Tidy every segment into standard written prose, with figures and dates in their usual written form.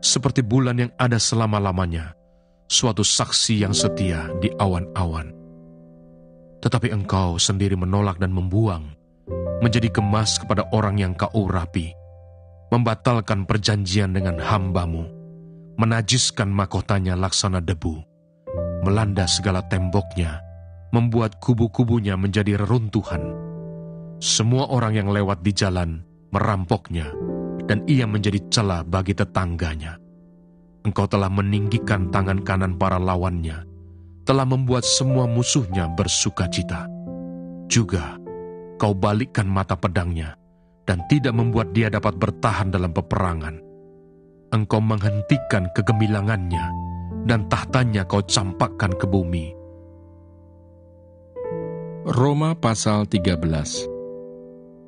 seperti bulan yang ada selama-lamanya, suatu saksi yang setia di awan-awan. Tetapi engkau sendiri menolak dan membuang, menjadi kemas kepada orang yang kau urapi, membatalkan perjanjian dengan hamba-Mu, menajiskan mahkotanya laksana debu, melanda segala temboknya, membuat kubu-kubunya menjadi reruntuhan. Semua orang yang lewat di jalan merampoknya, dan ia menjadi celah bagi tetangganya. Engkau telah meninggikan tangan kanan para lawannya, telah membuat semua musuhnya bersukacita. Juga kau balikkan mata pedangnya, dan tidak membuat dia dapat bertahan dalam peperangan. Engkau menghentikan kegemilangannya, dan tahtanya kau campakkan ke bumi. Roma pasal 13.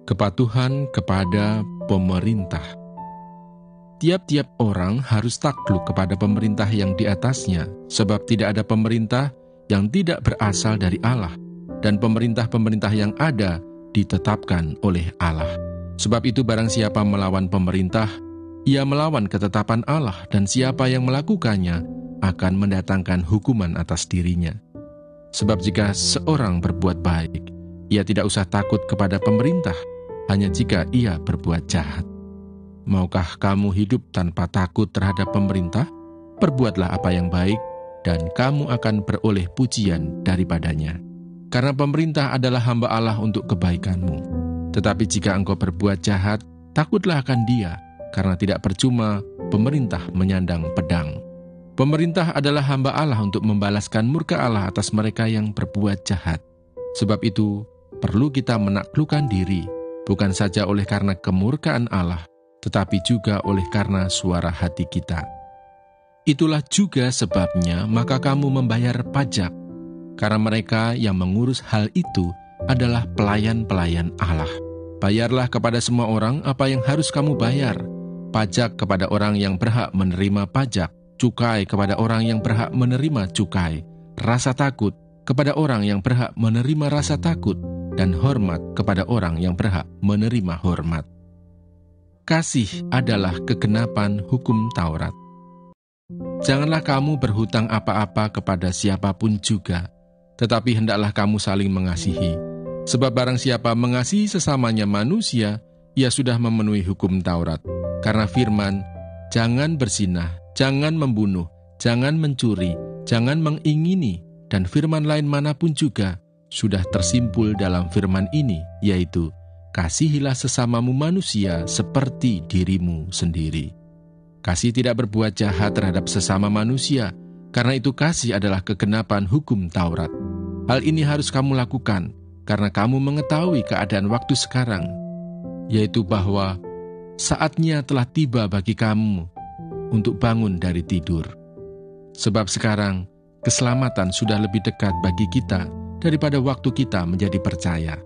Kepatuhan kepada pemerintah. Tiap-tiap orang harus takluk kepada pemerintah yang di atasnya, sebab tidak ada pemerintah yang tidak berasal dari Allah, dan pemerintah-pemerintah yang ada ditetapkan oleh Allah. Sebab itu barang siapa melawan pemerintah, ia melawan ketetapan Allah, dan siapa yang melakukannya akan mendatangkan hukuman atas dirinya. Sebab jika seorang berbuat baik, ia tidak usah takut kepada pemerintah, hanya jika ia berbuat jahat. Maukah kamu hidup tanpa takut terhadap pemerintah? Perbuatlah apa yang baik, dan kamu akan beroleh pujian daripadanya. Karena pemerintah adalah hamba Allah untuk kebaikanmu. Tetapi jika engkau berbuat jahat, takutlah akan dia, karena tidak percuma pemerintah menyandang pedang. Pemerintah adalah hamba Allah untuk membalaskan murka Allah atas mereka yang berbuat jahat. Sebab itu, perlu kita menaklukkan diri, bukan saja oleh karena kemurkaan Allah, tetapi juga oleh karena suara hati kita. Itulah juga sebabnya maka kamu membayar pajak, karena mereka yang mengurus hal itu adalah pelayan-pelayan Allah. Bayarlah kepada semua orang apa yang harus kamu bayar, pajak kepada orang yang berhak menerima pajak, cukai kepada orang yang berhak menerima cukai, rasa takut kepada orang yang berhak menerima rasa takut, dan hormat kepada orang yang berhak menerima hormat. Kasih adalah kegenapan hukum Taurat. Janganlah kamu berhutang apa-apa kepada siapapun juga, tetapi hendaklah kamu saling mengasihi. Sebab barang siapa mengasihi sesamanya manusia, ia sudah memenuhi hukum Taurat. Karena firman, jangan berzinah, jangan membunuh, jangan mencuri, jangan mengingini, dan firman lain manapun juga, sudah tersimpul dalam firman ini, yaitu, kasihilah sesamamu manusia seperti dirimu sendiri. Kasih tidak berbuat jahat terhadap sesama manusia, karena itu kasih adalah kegenapan hukum Taurat. Hal ini harus kamu lakukan, karena kamu mengetahui keadaan waktu sekarang, yaitu bahwa saatnya telah tiba bagi kamu untuk bangun dari tidur. Sebab sekarang, keselamatan sudah lebih dekat bagi kita daripada waktu kita menjadi percaya.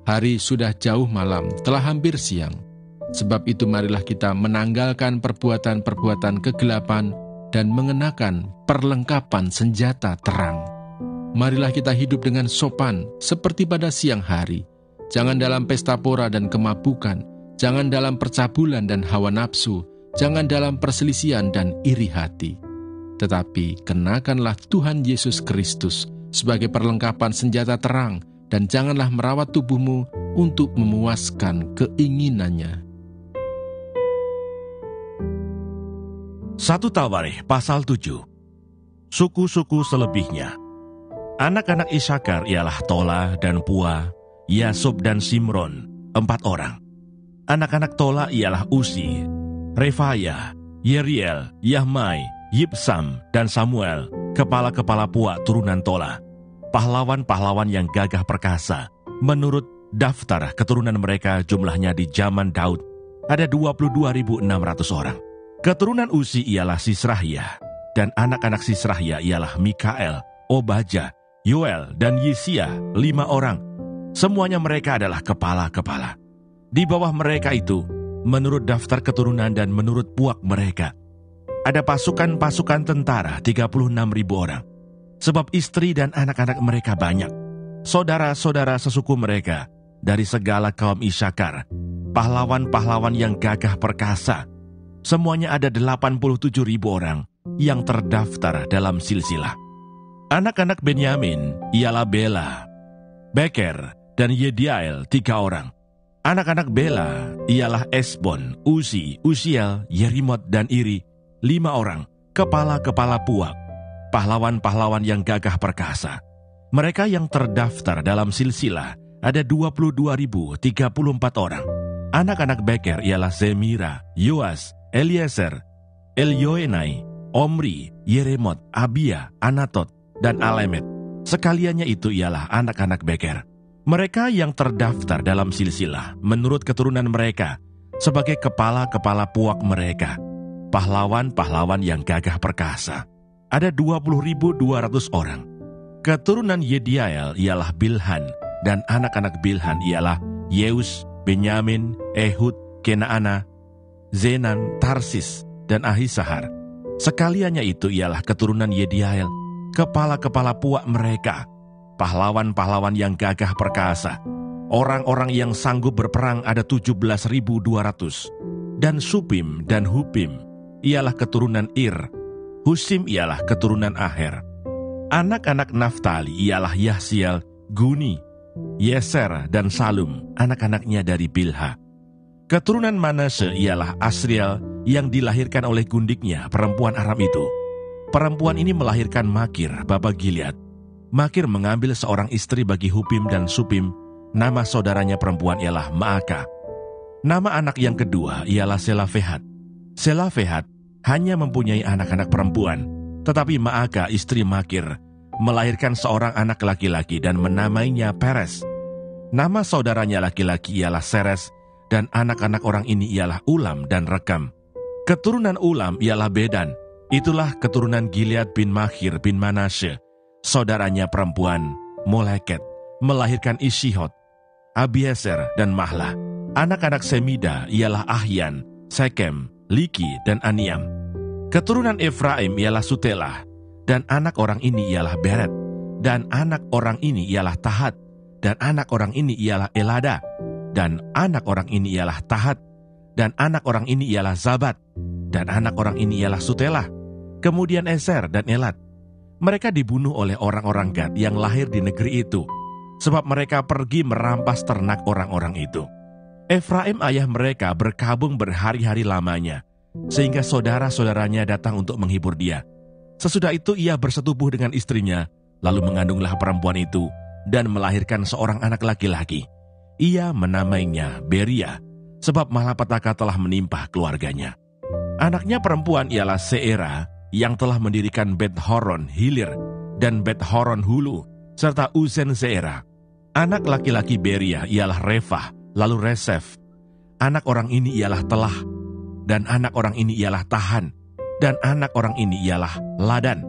Hari sudah jauh malam, telah hampir siang. Sebab itu marilah kita menanggalkan perbuatan-perbuatan kegelapan dan mengenakan perlengkapan senjata terang. Marilah kita hidup dengan sopan seperti pada siang hari. Jangan dalam pesta pora dan kemabukan, jangan dalam percabulan dan hawa nafsu, jangan dalam perselisihan dan iri hati. Tetapi kenakanlah Tuhan Yesus Kristus sebagai perlengkapan senjata terang, dan janganlah merawat tubuhmu untuk memuaskan keinginannya. 1 Tawarikh pasal 7. Suku-suku selebihnya. Anak-anak Isakar ialah Tola dan Pua, Yasub dan Simron, 4 orang. Anak-anak Tola ialah Uzi, Refaya, Yeriel, Yahmai, Yibsam, dan Samuel, kepala-kepala Pua turunan Tola, pahlawan-pahlawan yang gagah perkasa. Menurut daftar keturunan mereka jumlahnya di zaman Daud ada 22.600 orang. Keturunan Uzi ialah Sisrahia, dan anak-anak Sisrahia ialah Mikael, Obaja, Yoel, dan Yisia, 5 orang. Semuanya mereka adalah kepala-kepala. Di bawah mereka itu, menurut daftar keturunan dan menurut puak mereka, ada pasukan-pasukan tentara 36.000 orang. Sebab istri dan anak-anak mereka banyak. Saudara-saudara sesuku mereka dari segala kaum Isakar, pahlawan-pahlawan yang gagah perkasa. Semuanya ada 87.000 orang yang terdaftar dalam silsilah. Anak-anak Benyamin ialah Bela, Beker, dan Yediael 3 orang. Anak-anak Bela ialah Esbon, Uzi, Uziel, Yerimot, dan Iri 5 orang, kepala-kepala puak, pahlawan-pahlawan yang gagah perkasa. Mereka yang terdaftar dalam silsilah ada 22.034 orang. Anak-anak Beker ialah Zemira, Yoas, Eliezer, Elyoenai, Omri, Yeremot, Abia, Anatot, dan Alemet. Sekaliannya itu ialah anak-anak Beker. Mereka yang terdaftar dalam silsilah menurut keturunan mereka sebagai kepala-kepala puak mereka, pahlawan-pahlawan yang gagah perkasa. Ada 20.200 orang. Keturunan Yediael ialah Bilhan, dan anak-anak Bilhan ialah Yeus, Benyamin, Ehud, Kenaana, Zenan, Tarsis, dan Ahisahar. Sekaliannya itu ialah keturunan Yediael, kepala-kepala puak mereka, pahlawan-pahlawan yang gagah perkasa. Orang-orang yang sanggup berperang ada 17.200. Dan Supim dan Hupim ialah keturunan Ir. Husim ialah keturunan Aher. Anak-anak Naftali ialah Yahsiel, Guni, Yeser, dan Salum, anak-anaknya dari Bilha. Keturunan Manase ialah Asriel yang dilahirkan oleh gundiknya perempuan Aram itu. Perempuan ini melahirkan Makir, bapa Gilead. Makir mengambil seorang istri bagi Hupim dan Supim. Nama saudaranya perempuan ialah Maaka. Nama anak yang kedua ialah Selafehat. Selafehat hanya mempunyai anak-anak perempuan, tetapi Maaka istri Makir melahirkan seorang anak laki-laki dan menamainya Peres. Nama saudaranya laki-laki ialah Seres, dan anak-anak orang ini ialah Ulam dan Rekam. Keturunan Ulam ialah Bedan. Itulah keturunan Gilead bin Makhir bin Manasye. Saudaranya perempuan Moleket melahirkan Ishihot, Abieser, dan Mahlah. Anak-anak Semida ialah Ahyan, Sekem, Liki, dan Aniam. Keturunan Efraim ialah Sutelah, dan anak orang ini ialah Beret, dan anak orang ini ialah Tahat, dan anak orang ini ialah Elada, dan anak orang ini ialah Tahat, dan anak orang ini ialah Zabat, dan anak orang ini ialah Sutelah, kemudian Eser dan Elat. Mereka dibunuh oleh orang-orang Gad yang lahir di negeri itu, sebab mereka pergi merampas ternak orang-orang itu. Efraim ayah mereka berkabung berhari-hari lamanya, sehingga saudara-saudaranya datang untuk menghibur dia. Sesudah itu ia bersetubuh dengan istrinya, lalu mengandunglah perempuan itu, dan melahirkan seorang anak laki-laki. Ia menamainya Beria, sebab malapetaka telah menimpa keluarganya. Anaknya perempuan ialah Seera, yang telah mendirikan Bet-Horon Hilir dan Bet-Horon Hulu, serta Uzen Seera. Anak laki-laki Beria ialah Refah, lalu Resef. Anak orang ini ialah Telah, dan anak orang ini ialah Tahan, dan anak orang ini ialah Ladan,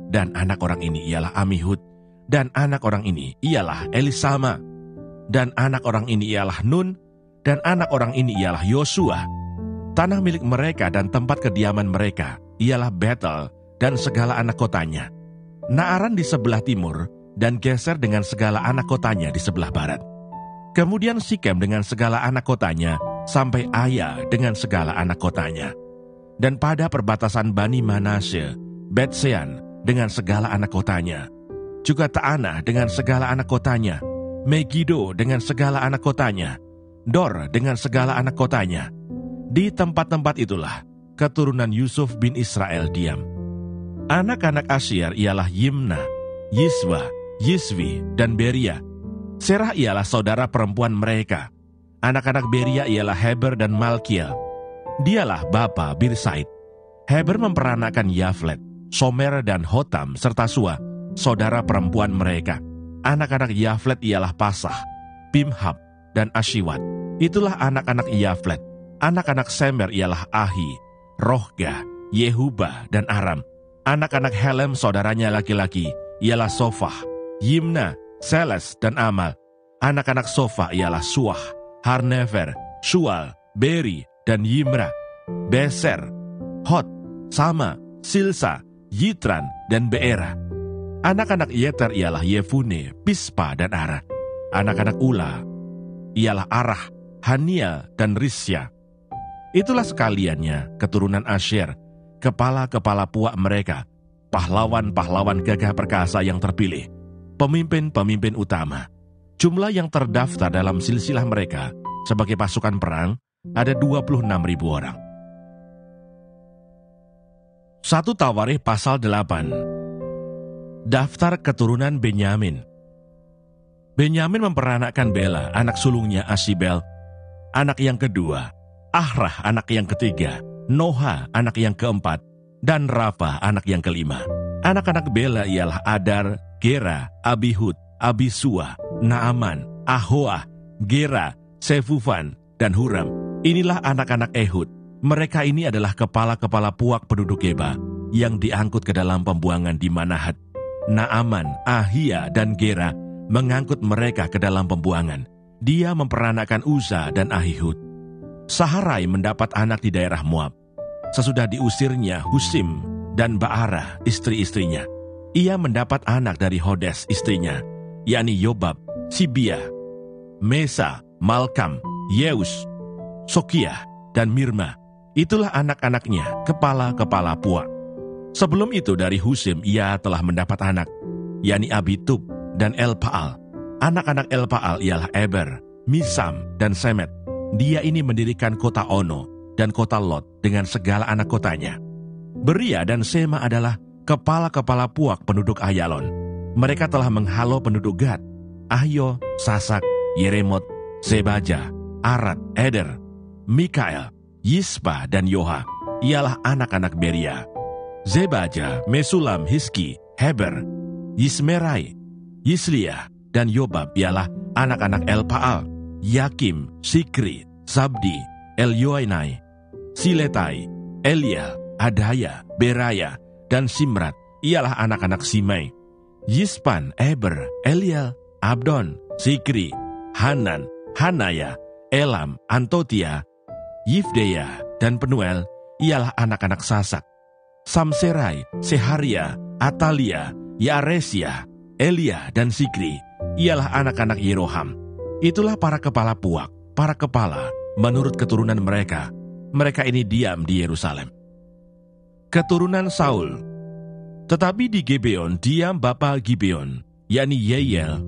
dan anak orang ini ialah Amihud, dan anak orang ini ialah Elisama, dan anak orang ini ialah Nun, dan anak orang ini ialah Yosua. Tanah milik mereka dan tempat kediaman mereka ialah Betel dan segala anak kotanya, Naaran di sebelah timur, dan Geser dengan segala anak kotanya di sebelah barat. Kemudian Sikem dengan segala anak kotanya, sampai Aya dengan segala anak kotanya. Dan pada perbatasan Bani Manasye, Bet-Sean dengan segala anak kotanya, juga Ta'anah dengan segala anak kotanya, Megido dengan segala anak kotanya, Dor dengan segala anak kotanya. Di tempat-tempat itulah keturunan Yusuf bin Israel diam. Anak-anak Asyir ialah Yimna, Yiswa, Yiswi, dan Beria. Serah ialah saudara perempuan mereka. Anak-anak Beria ialah Heber dan Malkiel. Dialah bapa Birsaid. Heber memperanakan Yaflet, Somer, dan Hotam, serta Sua, saudara perempuan mereka. Anak-anak Yaflet ialah Pasah, Bimhab, dan Ashiwat. Itulah anak-anak Yaflet. Anak-anak Semer ialah Ahi, Rohga, Yehuba, dan Aram. Anak-anak Helem saudaranya laki-laki ialah Sofah, Yimna, Seles, dan Amal. Anak-anak Sofah ialah Suah, Harnefer, Shual, Beri, dan Yimra, Beser, Hot, Sama, Silsa, Yitran, dan Beera. Anak-anak Yeter ialah Yefune, Pispa, dan Ara. Anak-anak Ula ialah Arah, Haniel, dan Risya. Itulah sekaliannya keturunan Asher, kepala-kepala puak mereka, pahlawan-pahlawan gagah perkasa yang terpilih, pemimpin-pemimpin utama. Jumlah yang terdaftar dalam silsilah mereka sebagai pasukan perang ada 26.000 orang. 1 Tawarikh pasal 8. Daftar keturunan Benyamin. Benyamin memperanakkan Bela, anak sulungnya Asibel, anak yang kedua, Ahrah, anak yang ketiga, Noha, anak yang keempat, dan Rafa, anak yang kelima. Anak-anak Bela ialah Adar, Gera, Abihud, Abisua, Naaman, Ahoah, Gera, Sefufan, dan Huram. Inilah anak-anak Ehud. Mereka ini adalah kepala-kepala puak penduduk Geba yang diangkut ke dalam pembuangan di Manahat. Naaman, Ahia, dan Gera mengangkut mereka ke dalam pembuangan. Dia memperanakkan Uza dan Ahihud. Saharai mendapat anak di daerah Moab. Sesudah diusirnya Husim dan Baara, istri-istrinya, ia mendapat anak dari Hodes, istrinya, yakni Yobab, Sibia, Mesa, Malkam, Yeus, Sokiah, dan Mirma. Itulah anak-anaknya, kepala-kepala puak. Sebelum itu dari Husim ia telah mendapat anak, yakni Abitub dan Elpaal. Anak-anak Elpaal ialah Eber, Misam, dan Semet. Dia ini mendirikan kota Ono dan kota Lot dengan segala anak kotanya. Beria dan Sema adalah kepala-kepala puak penduduk Ayalon. Mereka telah menghalau penduduk Gad, Ahyo, Sasak, Yeremot, Sebaja, Arad, Eder, Mikael, Yispa, dan Yoha. Ialah anak-anak Beria. Zebaja, Mesulam, Hiski, Heber, Yismerai, Yisliah, dan Yobab ialah anak-anak Elpaal, Yakim, Sikri, Sabdi, Elyoenai, Siletai, Eliel, Adaya, Beraya, dan Simrat ialah anak-anak Simei. Yispan, Eber, Eliel, Abdon, Sikri, Hanan, Hanaya, Elam, Antotia, Yifdeya, dan Penuel ialah anak-anak Sasak. Samserai, Seharia, Atalia, Yaresia, Elia, dan Sikri ialah anak-anak Yeroham. Itulah para kepala puak, para kepala menurut keturunan mereka. Mereka ini diam di Yerusalem. Keturunan Saul. Tetapi di Gibeon diam bapa Gibeon, yakni Yeiel,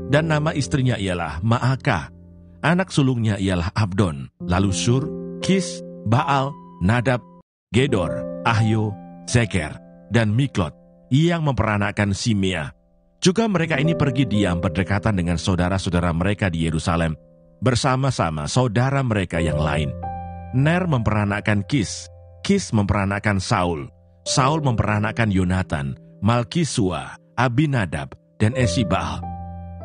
dan nama istrinya ialah Maakah. Anak sulungnya ialah Abdon, lalu Sur, Kis, Baal, Nadab, Gedor, Ahyo, Zeker, dan Miklot yang memperanakkan Simea. Juga mereka ini pergi diam berdekatan dengan saudara-saudara mereka di Yerusalem, bersama-sama saudara mereka yang lain. Ner memperanakkan Kis, Kis memperanakkan Saul, Saul memperanakkan Yonatan, Malkisua, Abinadab, dan Esibaal.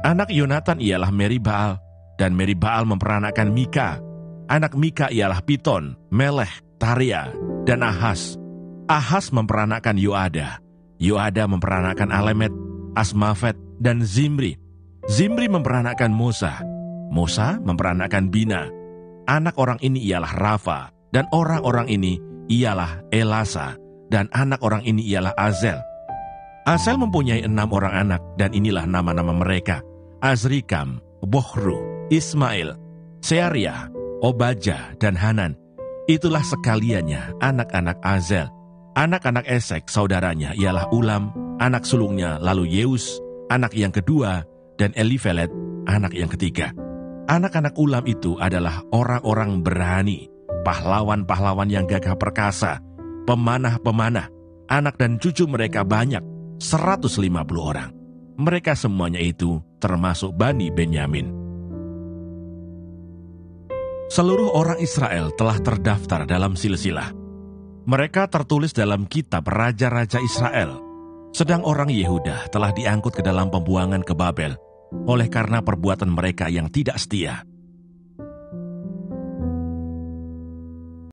Anak Yonatan ialah Meribaal, dan Meribaal memperanakkan Mika. Anak Mika ialah Piton, Melech, Taria, dan Ahas. Ahas memperanakkan Yoada, Yoada memperanakkan Alemet, Asmafet, dan Zimri. Zimri memperanakkan Mosa, Mosa memperanakkan Bina. Anak orang ini ialah Rafa, dan orang-orang ini ialah Elasa, dan anak orang ini ialah Azel. Azel mempunyai 6 orang anak, dan inilah nama-nama mereka: Azrikam, Bohru, Ismail, Seariah, Obaja, dan Hanan. Itulah sekaliannya anak-anak Azel. Anak-anak Esek saudaranya ialah Ulam, anak sulungnya, lalu Yeus, anak yang kedua, dan Elifelet, anak yang ketiga. Anak-anak Ulam itu adalah orang-orang berani, pahlawan-pahlawan yang gagah perkasa, pemanah-pemanah. Anak dan cucu mereka banyak, 150 orang. Mereka semuanya itu termasuk Bani Benyamin. Seluruh orang Israel telah terdaftar dalam silsilah. Mereka tertulis dalam kitab Raja-Raja Israel. Sedang orang Yehuda telah diangkut ke dalam pembuangan ke Babel oleh karena perbuatan mereka yang tidak setia.